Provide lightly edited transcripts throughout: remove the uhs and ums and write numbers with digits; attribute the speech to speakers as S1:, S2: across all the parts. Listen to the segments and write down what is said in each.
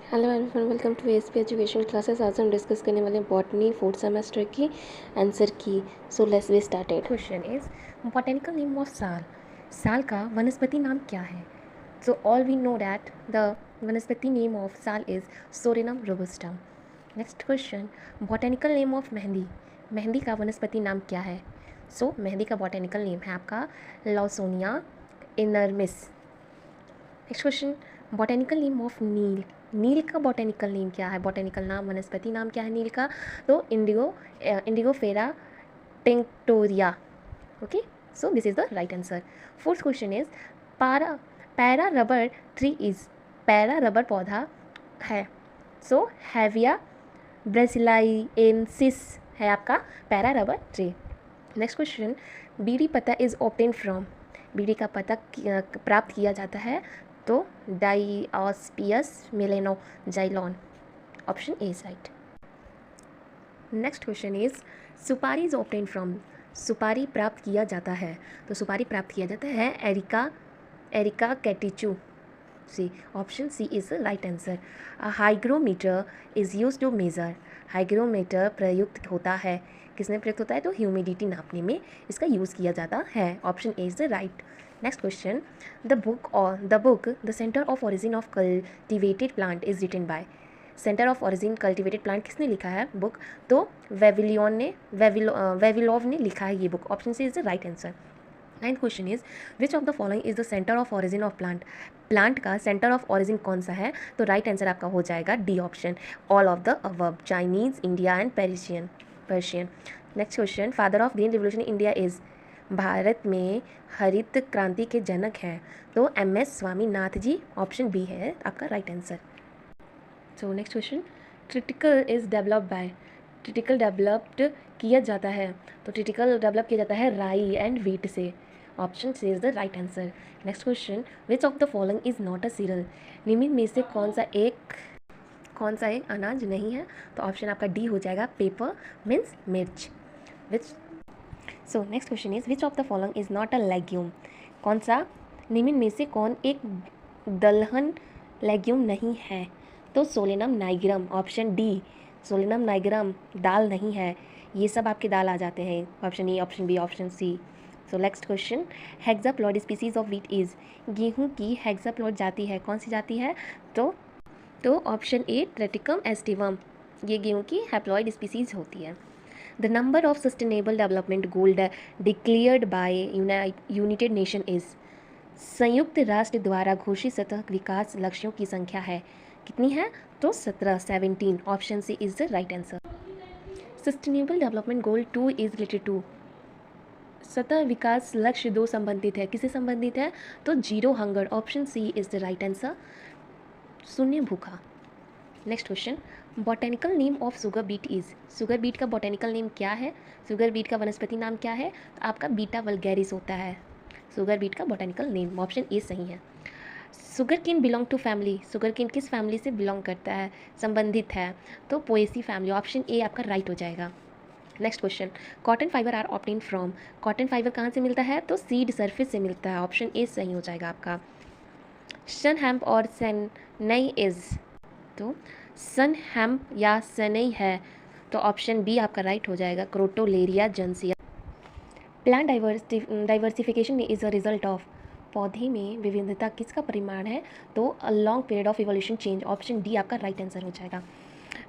S1: Hello everyone, welcome to SP education classes. आज हम discuss करने वाले हैं बॉटनी फोर्थ सेमेस्टर की answer key. So let's be started.
S2: Question is botanical name of sal. साल का वनस्पति नाम क्या है? So all we know that the vanaspati name of sal is सोरेनम रोबस्टम। Next question, botanical name of mehndi. मेहंदी का वनस्पति नाम क्या है? सो मेहंदी का बॉटेनिकल नेम है आपका लॉसोनिया इनरमिस। Next question, botanical name of neel. नील का बॉटेनिकल नेम क्या है? बॉटेनिकल नाम, वनस्पति नाम क्या है नील का? तो Indigofera tinctoria. Okay, so this is the right answer. Fourth question is para rubber tree is. Para rubber पौधा है, सो हैविया ब्रेसिलाइएंसिस है आपका para rubber tree. Next question, beedi patta is obtain from. बीड़ी का पत्ता प्राप्त किया जाता है, तो डाइऑस्पियस मेलेनोजाइलॉन, option A is right. Next question is supari is obtain from. सुपारी प्राप्त किया जाता है, तो सुपारी प्राप्त किया जाता है एरिका कैटिचू C, option C is the right answer. Hygrometer is use to measure. Hygrometer प्रयुक्त होता है, किसमें प्रयुक्त होता है? तो ह्यूमिडिटी नापने में इसका यूज़ किया जाता है, option A is the right. Next question, the book the centre of origin of cultivated plant is written by. Centre of origin cultivated plant किसने लिखा है बुक? तो वेविलोव ने लिखा है ये book, option C is the right answer. Ninth question is which of the following is the centre of origin of plant. Plant का centre of origin कौन सा है? तो राइट आंसर आपका हो जाएगा D option, all of the above, Chinese, India and Persian. Next question, father of green revolution India is. Bharat में हरित क्रांति के जनक हैं, तो MS Swaminath ji, option B है आपका right answer. So next question, triticale is developed by. Triticale developed किया जाता है, तो ट्रिटिकल डेवलप किया जाता है राई एंड वीट से, option C is the right answer. Next question, which of the following is not a cereal. निम्न में से कौन सा एक अनाज नहीं है? तो ऑप्शन आपका डी हो जाएगा, पेपर मीन्स मिर्च। Which so next question is which of the following is not a legume. कौन सा निम्न में से कौन एक दलहन लेग्यूम नहीं है? तो सोलेनम नाइग्रम, ऑप्शन डी, सोलेनम नाइग्रम दाल नहीं है। ये सब आपके दाल आ जाते हैं, option A, option B, option C. So next question, hexaploid species of wheat is. गेहूं की हेक्साप्लॉइड जाति है, कौन सी जाति है? तो ऑप्शन ए, ट्रेटिकम एस्टिवम, ये गेहूं की हैप्लॉइड स्पीसीज होती है। The number of sustainable development goal declared by United nation is. संयुक्त राष्ट्र द्वारा घोषित सतत विकास लक्ष्यों की संख्या है, कितनी है? तो 17, option C is the right answer. Sustainable development goal 2 is related to. सतत विकास लक्ष्य 2 संबंधित है, किससे संबंधित है? तो zero hunger, option C is the right answer, शून्य भूखा। Next question, botanical name of sugar beet is. Sugar beet का बॉटेनिकल नेम क्या है? सुगर बीट का वनस्पति नाम क्या है? तो आपका बीटा वल्गैरिस होता है सुगर बीट का बॉटेनिकल नेम, ऑप्शन ए सही है। Sugarcane belong to family. Sugarcane किस फैमिली से बिलोंग करता है, संबंधित है? तो पोएसी फैमिली, ऑप्शन ए आपका राइट हो जाएगा। Next question, cotton fibre are obtain from. Cotton fibre कहाँ से मिलता है? तो सीड सरफेस से मिलता है, ऑप्शन ए सही हो जाएगा आपका। सन हेम्प और सनई इज। तो सन हेम्प या सनई है, तो ऑप्शन बी आपका राइट हो जाएगा, क्रोटोलेरिया जेंसिया। Plant diversification is a result of. पौधे में विविधता किसका परिमाण है? तो a long period of evolution change, option D आपका राइट आंसर हो जाएगा।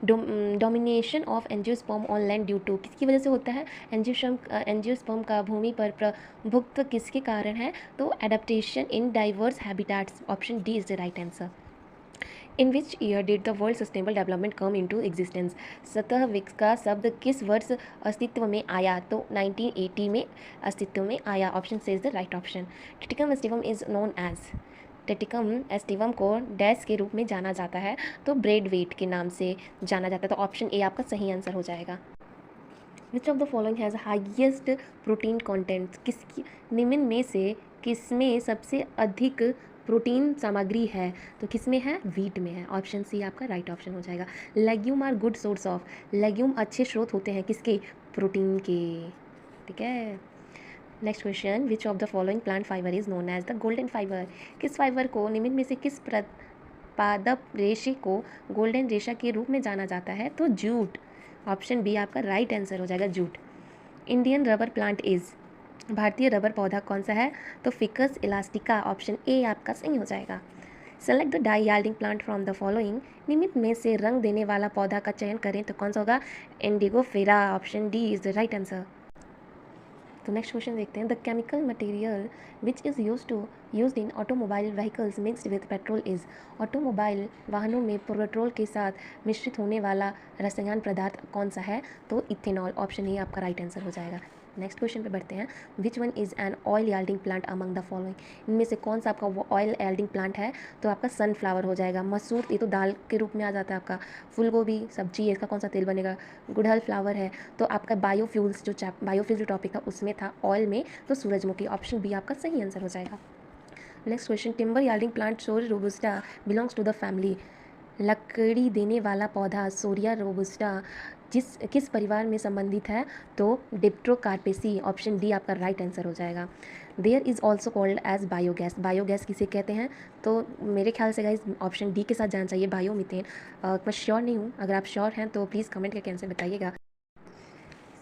S2: Domination of angiosperm on land due to, किसकी वजह से होता है? एंजियोस्पर्म का भूमि पर प्रभुत्व किसके कारण है? तो adaptation in diverse habitats, option D is the right answer. In which year did the world sustainable development come into existence. सतह विकास का शब्द किस वर्ष अस्तित्व में आया? तो 1980 में अस्तित्व में आया, option C is the right option. Triticum aestivum is known as. Triticum aestivum को डैश के रूप में जाना जाता है, तो ब्रेड वेट के नाम से जाना जाता है, तो ऑप्शन ए आपका सही आंसर हो जाएगा। विच of the following has highest protein content. किसकी निम्न में से किसमें सबसे अधिक प्रोटीन सामग्री है? तो किसमें है? व्हीट में है, ऑप्शन सी आपका राइट ऑप्शन हो जाएगा। Legume are good source of. Legume अच्छे स्रोत होते हैं किसके? प्रोटीन के, ठीक है। Next question, which of the following plant fibre is known as the golden fibre. किस फाइबर को निम्न में से किस पादप रेशे को गोल्डन रेशा के रूप में जाना जाता है? तो जूट। ऑप्शन बी आपका राइट आंसर हो जाएगा, jute. Indian rubber plant is, भारतीय रबर पौधा कौन सा है? तो फिकस इलास्टिका। ऑप्शन ए आपका सही हो जाएगा। Select the dye yielding plant from the following, निम्न में से रंग देने वाला पौधा का चयन करें तो कौन सा होगा? Indigofera. Option D is the right answer. तो नेक्स्ट क्वेश्चन देखते हैं। The chemical material which is used in automobile vehicles mixed with petrol is, automobile वाहनों में पेट्रोल के साथ मिश्रित होने वाला रसायन पदार्थ कौन सा है? तो इथेनॉल। ऑप्शन ए आपका राइट आंसर हो जाएगा। नेक्स्ट क्वेश्चन पे बढ़ते हैं। Which one is an oil yielding plant among the following, इनमें से कौन सा आपका ऑयल याल्डिंग प्लांट है? तो आपका सनफ्लावर हो जाएगा। मसूर, ये तो दाल के रूप में आ जाता है आपका। फूलगोभी सब्जी है, इसका कौन सा तेल बनेगा? गुड़हल फ्लावर है। तो आपका बायोफ्यूल्स जो टॉपिक था उसमें था ऑयल में, तो सूरजमुखी। ऑप्शन बी आपका सही आंसर हो जाएगा। Next question. Timber yielding plant सोरिया रोबस्टा बिलोंग्स टू द फैमिली, लकड़ी देने वाला पौधा सोरिया रोबस्टा किस परिवार में संबंधित है? तो डिप्ट्रोकार्पेसी। ऑप्शन डी आपका राइट आंसर हो जाएगा। There is also called as biogas, biogas किसे कहते हैं? तो मेरे ख्याल से गाइस ऑप्शन डी के साथ जाना चाहिए, बायोमीथेन। मैं श्योर नहीं हूँ, अगर आप श्योर हैं तो प्लीज़ कमेंट करके आंसर बताइएगा।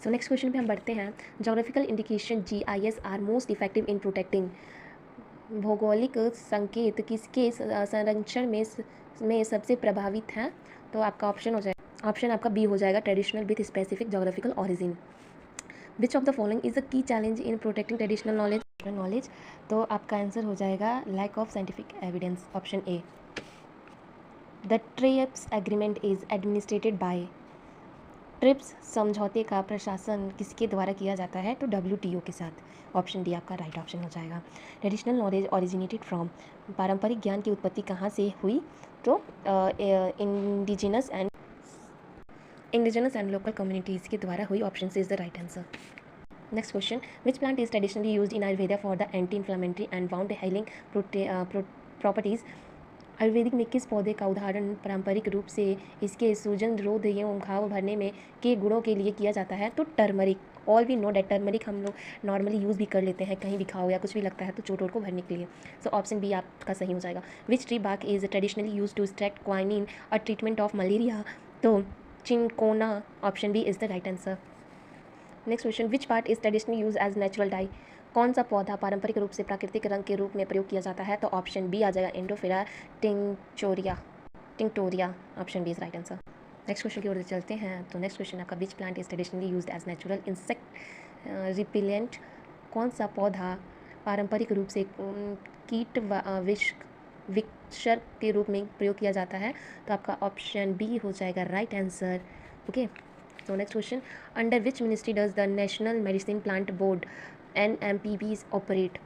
S2: सो नेक्स्ट क्वेश्चन पे हम बढ़ते हैं। Geographical indication GIS are most effective in protecting, भौगोलिक संकेत किसके संरक्षण में सबसे प्रभावित हैं? तो आपका ऑप्शन हो जाएगा, ऑप्शन आपका बी हो जाएगा, traditional with specific geographical origin. Which of the following is a key challenge in protecting traditional knowledge? तो आपका आंसर हो जाएगा lack of scientific evidence. Option A. The TRIPS agreement is administered by, TRIPS समझौते का प्रशासन किसके द्वारा किया जाता है? तो WTO के साथ। ऑप्शन डी आपका राइट ऑप्शन हो जाएगा। ट्रेडिशनल नॉलेज ओरिजिनेटेड फ्रॉम, पारंपरिक ज्ञान की उत्पत्ति कहाँ से हुई? तो इंडिजिनस एंड लोकल कम्युनिटीज़ के द्वारा हुई। Option C is the right answer. Next question. Which plant is traditionally used in Ayurveda for the anti inflammatory and wound healing properties, आयुर्वेदिक में किस पौधे का उदाहरण पारंपरिक रूप से इसके सूजन रोध एवं घाव भरने में के गुणों के लिए किया जाता है? तो turmeric. All we know that turmeric हम लोग नॉर्मली यूज़ भी कर लेते हैं, कहीं भी घाव या कुछ भी लगता है तो चोट को भरने के लिए। सो ऑप्शन बी आपका सही हो जाएगा। Which tree bark is traditionally use to extract quinine a treatment of malaria? तो cinchona. Option B is the right answer. Next question. Which part is traditionally use as natural dye, कौन सा पौधा पारंपरिक रूप से प्राकृतिक रंग के रूप में प्रयोग किया जाता है? तो ऑप्शन बी आ जाएगा, इंडोफिला टिंक्टोरिया। Option B is right answer. Next question की ओर चलते हैं। तो नेक्स्ट क्वेश्चन आपका, which plant is traditionally used as natural insect repellent, कौन सा पौधा पारंपरिक रूप से कीट विषर के रूप में प्रयोग किया जाता है? तो आपका ऑप्शन बी हो जाएगा राइट आंसर। ओके, तो next question. Under which ministry does the national medicine plant board NMPBs operate,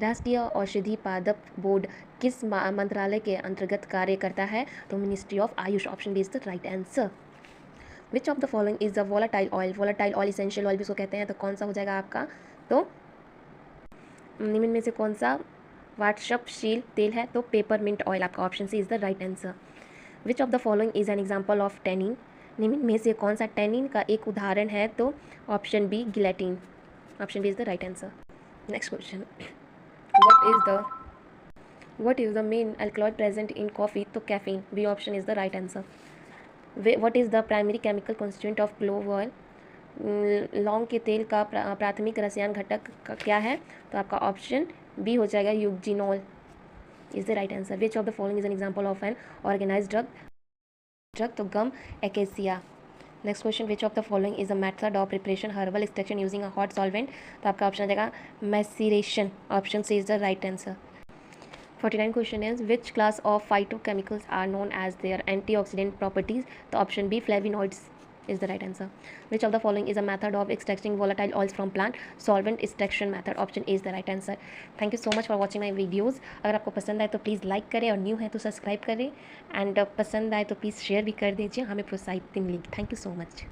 S2: राष्ट्रीय औषधि पादप बोर्ड किस मंत्रालय के अंतर्गत कार्य करता है? तो ministry of AYUSH. Option B is the right answer. Which of the following is the volatile oil, volatile oil essential oil भी इसको कहते हैं, तो कौन सा हो जाएगा आपका? तो निम्न में से कौन सा वार्षपशील तेल है? तो पेपरमिंट ऑयल। आपका option C is the right answer. Which of the following is an example of tannin, निम्न में से कौन सा टेनिन का एक उदाहरण है? तो option B gelatin. Option B is the right answer. Next question. what is the main alkaloid present in coffee? तो caffeine. B option is the right answer. what is the primary chemical constituent of clove oil, लौंग के तेल का प्राथमिक रसायन घटक का क्या है? तो आपका ऑप्शन बी हो जाएगा, eugenol is the right answer. Which of the following is an example of an organised drug? तो gum acacia. Next question. Which of the following is a method of preparation herbal extraction using a hot solvent? तो आपका option आ जाएगा maceration. Option C is the right answer. 49 question is which class of phytochemicals are known as their antioxidant properties? तो option B flavonoids is the right answer. Which of the following is a method of extracting volatile oils from plant? Solvent extraction method. Option A is the right answer. Thank you so much for watching my videos. अगर आपको पसंद आए तो please like करें और new है तो subscribe करें, एंड पसंद आए तो प्लीज़ शेयर भी कर दीजिए, हमें प्रोत्साहित मिलेगी। Thank you so much.